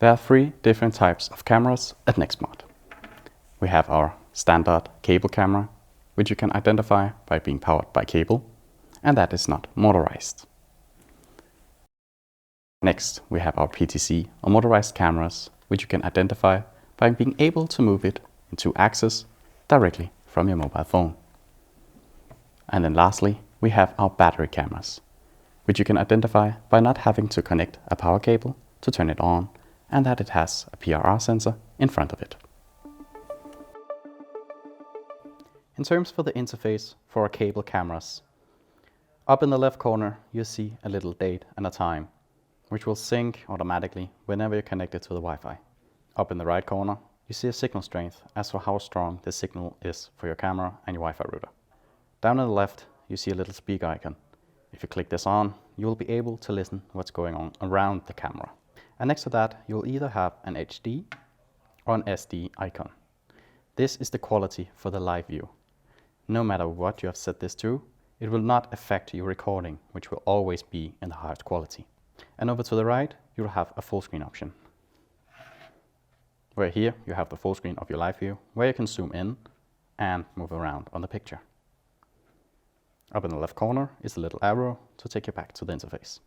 There are three different types of cameras at Nexsmart. We have our standard cable camera, which you can identify by being powered by cable, and that is not motorized. Next, we have our PTC or motorized cameras, which you can identify by being able to move it in 2 axes directly from your mobile phone. And then lastly, we have our battery cameras, which you can identify by not having to connect a power cable to turn it on, and that it has a PIR sensor in front of it. In terms for the interface for our cable cameras, up in the left corner you see a little date and a time, which will sync automatically whenever you connect it to the Wi-Fi. Up in the right corner you see a signal strength as to how strong the signal is for your camera and your Wi-Fi router. Down on the left you see a little speaker icon. If you click this on, you will be able to listen what's going on around the camera. And next to that you will either have an HD or an SD icon. This is the quality for the live view. No matter what you have set this to, it will not affect your recording, which will always be in the highest quality. And over to the right, you will have a full screen option, where here you have the full screen of your live view, where you can zoom in and move around on the picture. Up in the left corner is a little arrow to take you back to the interface.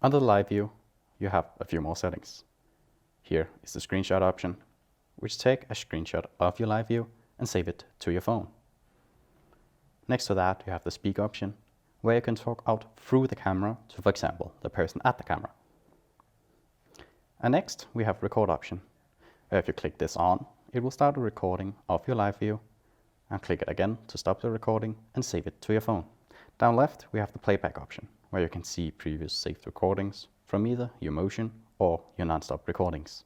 Under the live view, you have a few more settings. Here is the screenshot option, which take a screenshot of your live view and save it to your phone. Next to that, you have the speak option, where you can talk out through the camera to, for example, the person at the camera. And next, we have record option, where if you click this on, it will start a recording of your live view, and click it again to stop the recording and save it to your phone. Down left, we have the playback option, where you can see previous saved recordings from either your motion or your non-stop recordings.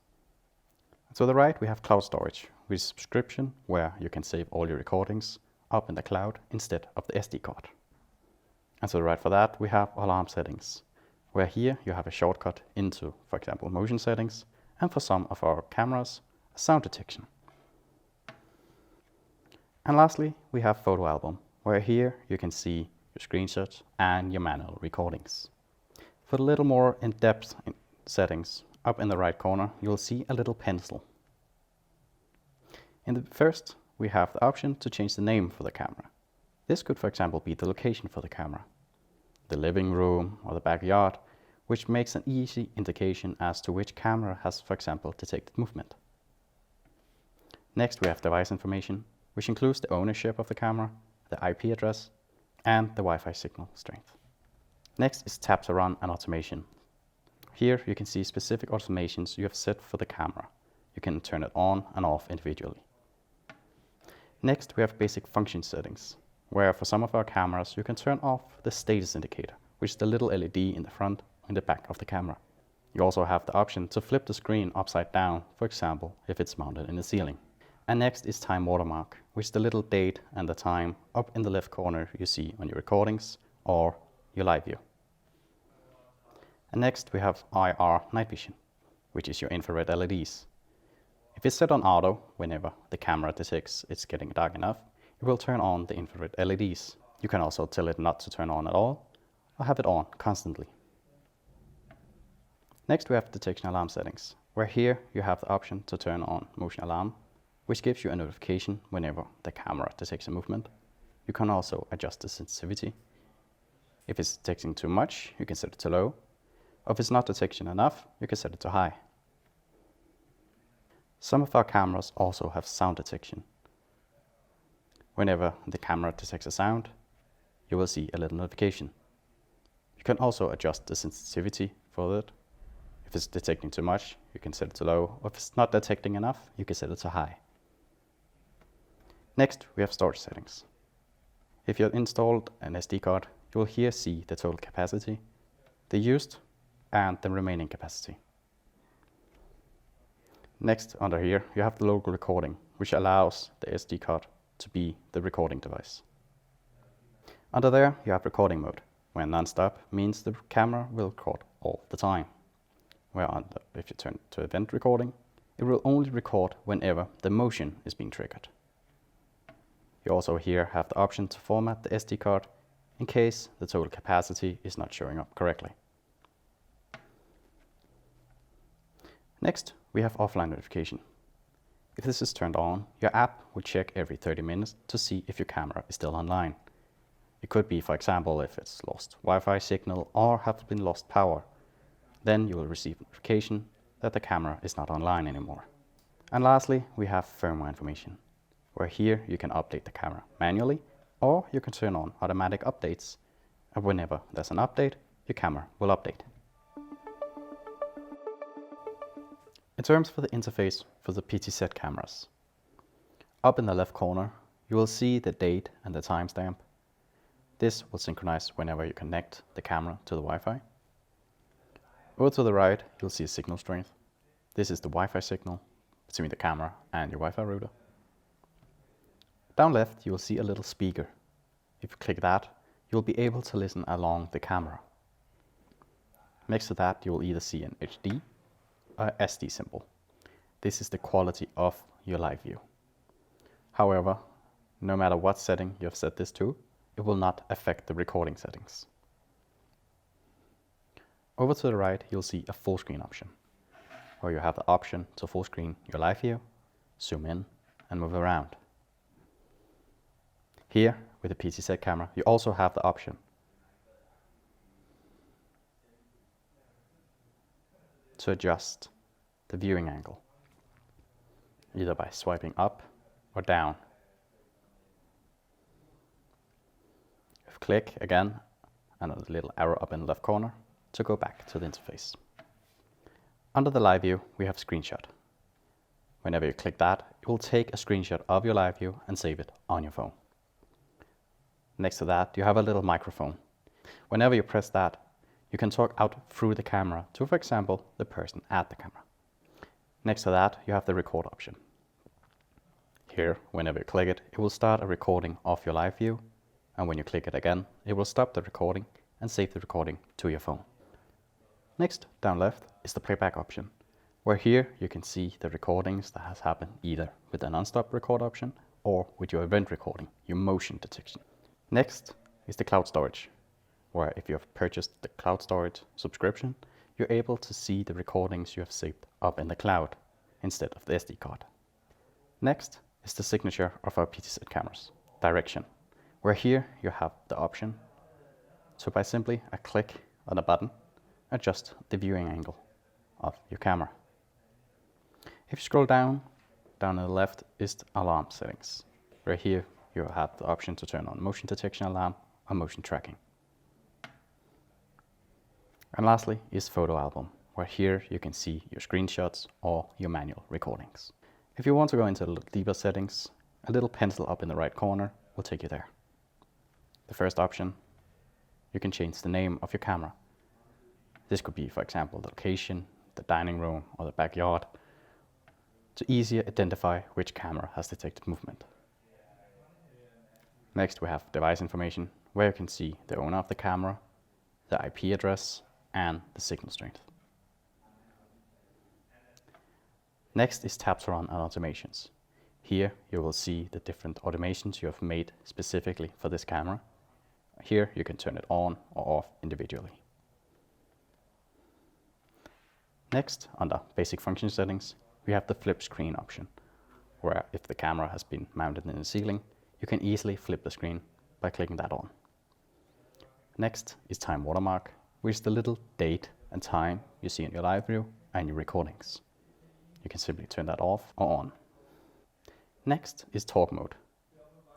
To the right, we have cloud storage, with subscription, where you can save all your recordings up in the cloud instead of the SD card. And to the right for that, we have alarm settings, where here you have a shortcut into, for example, motion settings, and for some of our cameras, sound detection. And lastly, we have photo album, where here you can see your screenshots and your manual recordings. For a little more in-depth settings, up in the right corner, you will see a little pencil. In the first, we have the option to change the name for the camera. This could, for example, be the location for the camera, the living room or the backyard, which makes an easy indication as to which camera has, for example, detected movement. Next, we have device information, which includes the ownership of the camera, the IP address, and the Wi-Fi signal strength. Next is tap to run and automation. Here you can see specific automations you have set for the camera. You can turn it on and off individually. Next, we have basic function settings, where for some of our cameras you can turn off the status indicator, which is the little LED in the front and the back of the camera. You also have the option to flip the screen upside down, for example, if it's mounted in the ceiling. And next is time watermark, which is the little date and the time up in the left corner you see on your recordings or your live view. And next we have IR night vision, which is your infrared LEDs. If it's set on auto, whenever the camera detects it's getting dark enough, it will turn on the infrared LEDs. You can also tell it not to turn on at all, or have it on constantly. Next we have detection alarm settings, where here you have the option to turn on motion alarm, which gives you a notification whenever the camera detects a movement. You can also adjust the sensitivity. If it's detecting too much, you can set it to low, or if it's not detecting enough, you can set it to high. Some of our cameras also have sound detection. Whenever the camera detects a sound, you will see a little notification. You can also adjust the sensitivity for it. If it's detecting too much, you can set it to low, or if it's not detecting enough, you can set it to high. Next, we have storage settings. If you have installed an SD card, you will here see the total capacity, the used, and the remaining capacity. Next, under here, you have the local recording, which allows the SD card to be the recording device. Under there, you have recording mode, where non-stop means the camera will record all the time. Where if you turn to event recording, it will only record whenever the motion is being triggered. You also here have the option to format the SD card in case the total capacity is not showing up correctly. Next, we have offline notification. If this is turned on, your app will check every 30 minutes to see if your camera is still online. It could be, for example, if it's lost Wi-Fi signal or have been lost power. Then you will receive notification that the camera is not online anymore. And lastly, we have firmware information, where here you can update the camera manually, or you can turn on automatic updates, and whenever there's an update, your camera will update. In terms of the interface for the PTZ cameras, up in the left corner, you will see the date and the timestamp. This will synchronize whenever you connect the camera to the Wi-Fi. Over to the right, you'll see a signal strength. This is the Wi-Fi signal between the camera and your Wi-Fi router. Down left, you will see a little speaker. If you click that, you'll be able to listen along the camera. Next to that, you will either see an HD or SD symbol. This is the quality of your live view. However, no matter what setting you have set this to, it will not affect the recording settings. Over to the right, you'll see a full screen option, where you have the option to full screen your live view, zoom in, and move around. Here, with the PTZ camera, you also have the option to adjust the viewing angle, either by swiping up or down. Click again, and a little arrow up in the left corner to go back to the interface. Under the live view, we have screenshot. Whenever you click that, it will take a screenshot of your live view and save it on your phone. Next to that, you have a little microphone. Whenever you press that, you can talk out through the camera to, for example, the person at the camera. Next to that, you have the record option. Here, whenever you click it, it will start a recording of your live view, and when you click it again, it will stop the recording and save the recording to your phone. Next, down left, is the playback option, where here you can see the recordings that has happened either with the non-stop record option or with your event recording, your motion detection. Next is the cloud storage, where if you have purchased the cloud storage subscription, you're able to see the recordings you have saved up in the cloud instead of the SD card. Next is the signature of our PTZ cameras, direction, where here you have the option to, by simply a click on a button, adjust the viewing angle of your camera. If you scroll down on the left is the alarm settings, where here you have the option to turn on motion detection alarm or motion tracking. And lastly is photo album, where here you can see your screenshots or your manual recordings. If you want to go into the deeper settings, a little pencil up in the right corner will take you there. The first option, you can change the name of your camera. This could be, for example, the location, the dining room, or the backyard, to easier identify which camera has detected movement. Next, we have device information, where you can see the owner of the camera, the IP address, and the signal strength. Next is tabs around and automations. Here you will see the different automations you have made specifically for this camera. Here you can turn it on or off individually. Next, under basic function settings, we have the flip screen option, where if the camera has been mounted in the ceiling, you can easily flip the screen by clicking that on. Next is time watermark, which is the little date and time you see in your live view and your recordings. You can simply turn that off or on. Next is talk mode,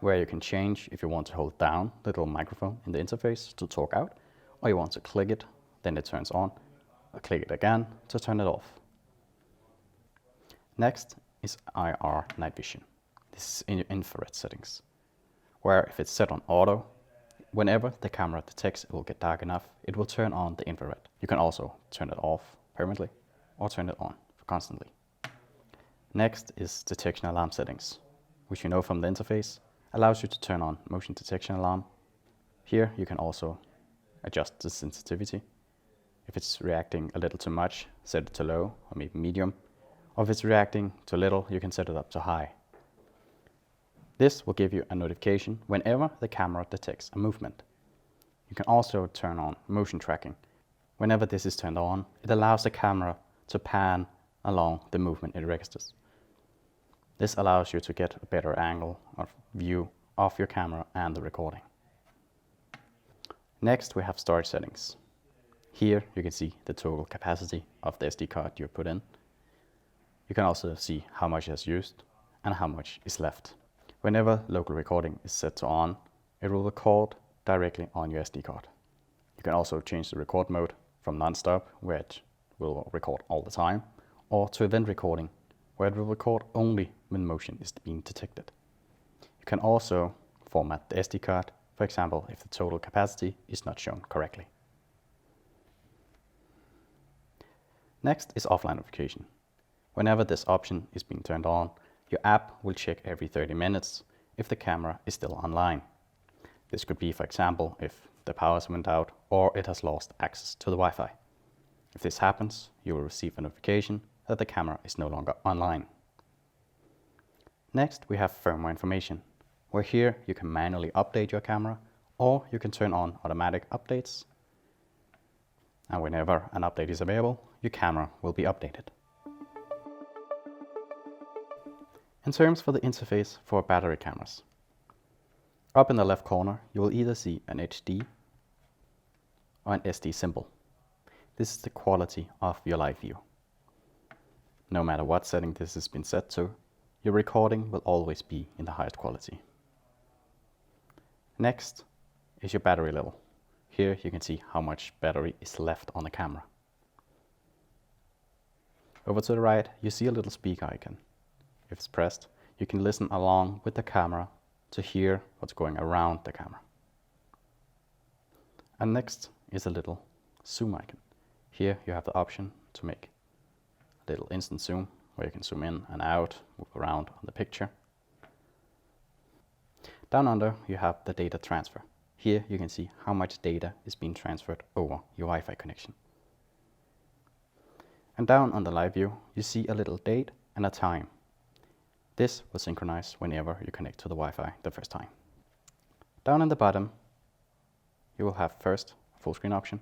where you can change if you want to hold down the little microphone in the interface to talk out, or you want to click it, then it turns on, or click it again to turn it off. Next is IR night vision. This is in your infrared settings, where if it's set on auto, whenever the camera detects it will get dark enough, it will turn on the infrared. You can also turn it off permanently or turn it on for constantly. Next is detection alarm settings, which you know from the interface, allows you to turn on motion detection alarm. Here you can also adjust the sensitivity. If it's reacting a little too much, set it to low or maybe medium. Or if it's reacting too little, you can set it up to high. This will give you a notification whenever the camera detects a movement. You can also turn on motion tracking. Whenever this is turned on, it allows the camera to pan along the movement it registers. This allows you to get a better angle of view of your camera and the recording. Next, we have storage settings. Here you can see the total capacity of the SD card you put in. You can also see how much it has used and how much is left. Whenever local recording is set to on, it will record directly on your SD card. You can also change the record mode from non-stop, where it will record all the time, or to event recording, where it will record only when motion is being detected. You can also format the SD card, for example, if the total capacity is not shown correctly. Next is offline notification. Whenever this option is being turned on, your app will check every 30 minutes if the camera is still online. This could be, for example, if the power went out or it has lost access to the Wi-Fi. If this happens, you will receive a notification that the camera is no longer online. Next, we have firmware information, where here you can manually update your camera, or you can turn on automatic updates. And whenever an update is available, your camera will be updated. In terms for the interface for battery cameras, up in the left corner, you will either see an HD or an SD symbol. This is the quality of your live view. No matter what setting this has been set to, your recording will always be in the highest quality. Next is your battery level. Here you can see how much battery is left on the camera. Over to the right, you see a little speaker icon. If it's pressed, you can listen along with the camera to hear what's going around the camera. And next is a little zoom icon. Here you have the option to make a little instant zoom, where you can zoom in and out, move around on the picture. Down under, you have the data transfer. Here you can see how much data is being transferred over your Wi-Fi connection. And down on the live view, you see a little date and a time. This will synchronize whenever you connect to the Wi-Fi the first time. Down in the bottom, you will have first a full screen option,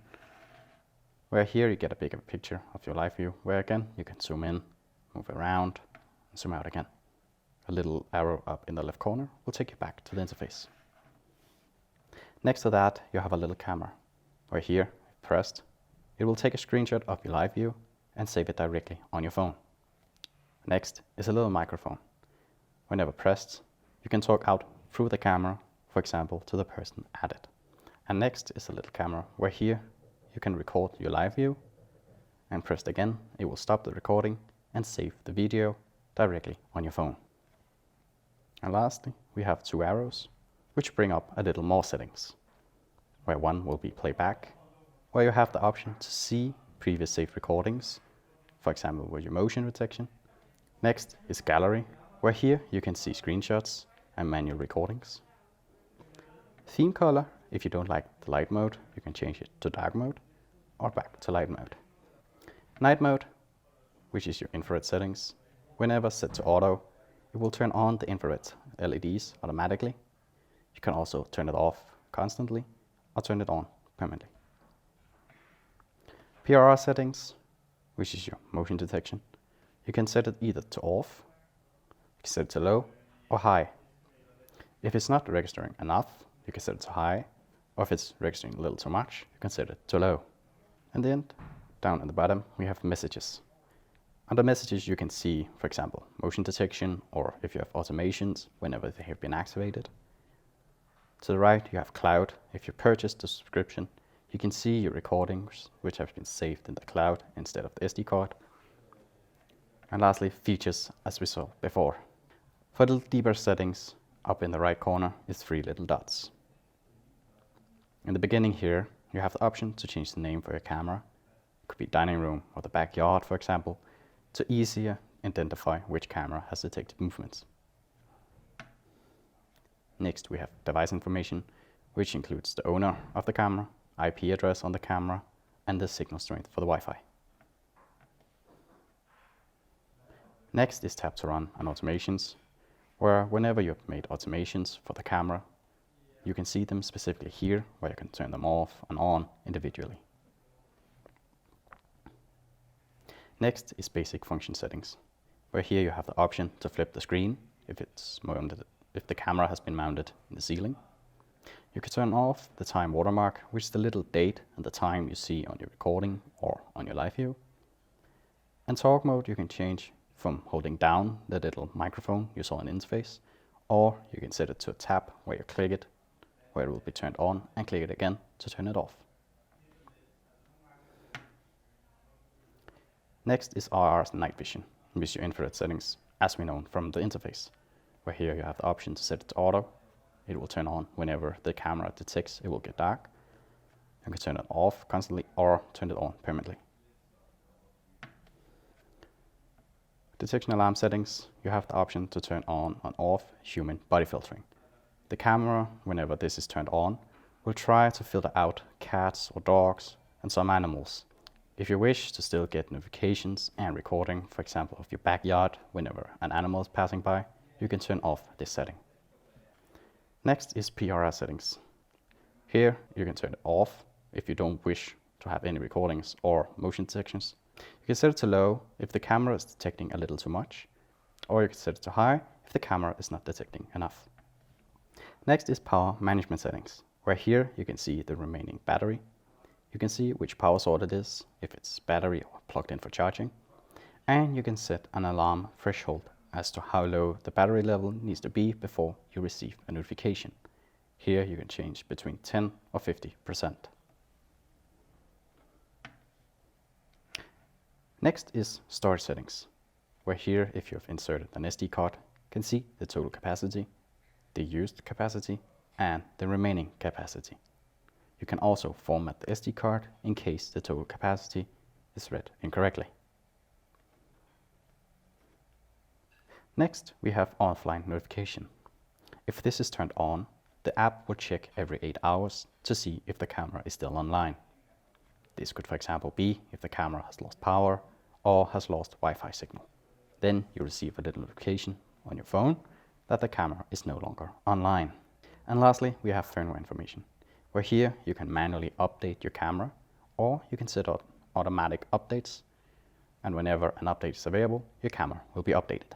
where here you get a bigger picture of your live view, where again you can zoom in, move around, and zoom out again. A little arrow up in the left corner will take you back to the interface. Next to that, you have a little camera, where here, if pressed, it will take a screenshot of your live view and save it directly on your phone. Next is a little microphone. Whenever pressed, you can talk out through the camera, for example, to the person at it. And next is a little camera, where here you can record your live view, and pressed again, it will stop the recording and save the video directly on your phone. And lastly, we have two arrows, which bring up a little more settings, where one will be playback, where you have the option to see previous saved recordings, for example with your motion detection. Next is gallery, where here you can see screenshots and manual recordings. Theme color, if you don't like the light mode, you can change it to dark mode or back to light mode. Night mode, which is your infrared settings. Whenever set to auto, it will turn on the infrared LEDs automatically. You can also turn it off constantly or turn it on permanently. PRR settings, which is your motion detection. You can set it either to off, you can set it to low or high. If it's not registering enough, you can set it to high, or if it's registering a little too much, you can set it to low. And then down at the bottom, we have messages. Under messages, you can see, for example, motion detection, or if you have automations, whenever they have been activated. To the right, you have cloud. If you purchased the subscription, you can see your recordings, which have been saved in the cloud instead of the SD card. And lastly, features, as we saw before. For the deeper settings, up in the right corner is 3 little dots. In the beginning here, you have the option to change the name for your camera. It could be dining room or the backyard, for example, to easier identify which camera has detected movements. Next, we have device information, which includes the owner of the camera, IP address on the camera, and the signal strength for the Wi-Fi. Next is tap to run and automations, where whenever you've made automations for the camera, you can see them specifically here, where you can turn them off and on individually. Next is basic function settings, where here you have the option to flip the screen if the camera has been mounted in the ceiling. You can turn off the time watermark, which is the little date and the time you see on your recording or on your live view. And talk mode you can change from holding down the little microphone you saw in the interface, or you can set it to a tap where you click it, where it will be turned on, and click it again to turn it off. Next is IR night vision, which is your infrared settings as we know from the interface, where here you have the option to set it to auto. It will turn on whenever the camera detects it will get dark. You can turn it off constantly or turn it on permanently. Detection alarm settings, you have the option to turn on and off human body filtering. The camera, whenever this is turned on, will try to filter out cats or dogs and some animals. If you wish to still get notifications and recording, for example, of your backyard whenever an animal is passing by, you can turn off this setting. Next is PRR settings. Here you can turn it off if you don't wish to have any recordings or motion detections. You can set it to low if the camera is detecting a little too much, or you can set it to high if the camera is not detecting enough. Next is power management settings, where here you can see the remaining battery. You can see which power source it is, if it's battery or plugged in for charging, and you can set an alarm threshold as to how low the battery level needs to be before you receive a notification. Here you can change between 10 or 50%. Next is storage settings, where here if you have inserted an SD card, you can see the total capacity, the used capacity, and the remaining capacity. You can also format the SD card in case the total capacity is read incorrectly. Next, we have offline notification. If this is turned on, the app will check every 8 hours to see if the camera is still online. This could, for example, be if the camera has lost power or has lost Wi-Fi signal. Then you receive a little notification on your phone that the camera is no longer online. And lastly, we have firmware information, where here you can manually update your camera, or you can set up automatic updates, and whenever an update is available, your camera will be updated.